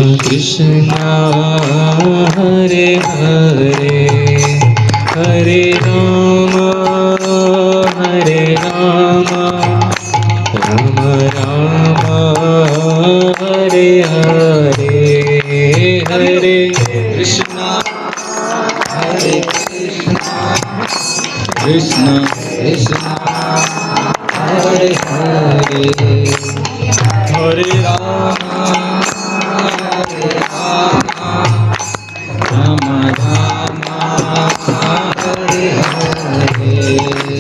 Krishna Hare Hare Hare Rama Hare Rama Rama Rama Hare Hare Hare Krishna Hare Krishna Krishna Krishna Hare Hare Hare Rama Hare Rama Rama Rama Hare Hare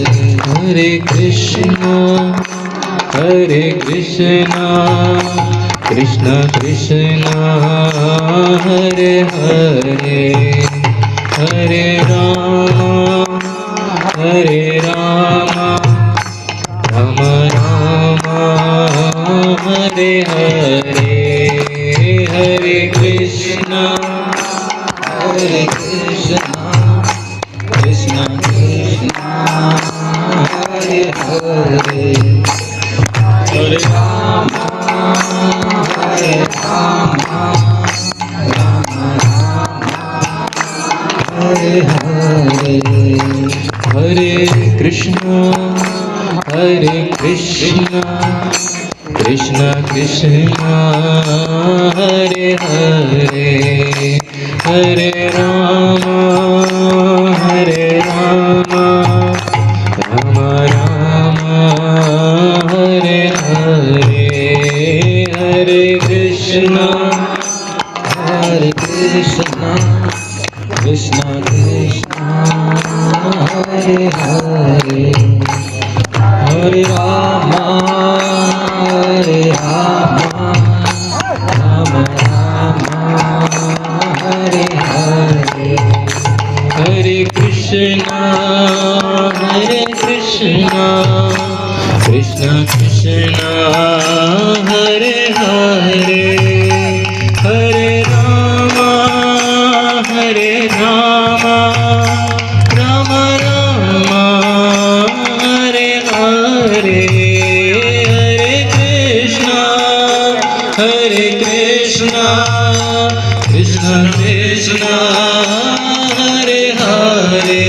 Hare Krishna Krishna Krishna Hare Hare Hare Rama Rama Rama Hare Hare Hare Krishna Krishna Krishna Hare Hare Hare Rama Rama Hare Hare Hare Krishna Krishna Krishna Hare Hare Hare Rama Rama Rama Hare Hare Hare Krishna Krishna Krishna Hare Hare Hare Rama Rama Rama Hare Hare Hare Krishna Krishna Krishna Hare Hare Hare Rama Rama Rama Hare Hare Hare Krishna Krishna Krishna Hare Hare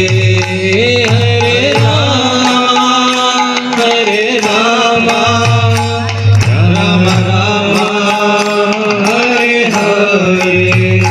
Hare Rama Rama Rama Hare Hare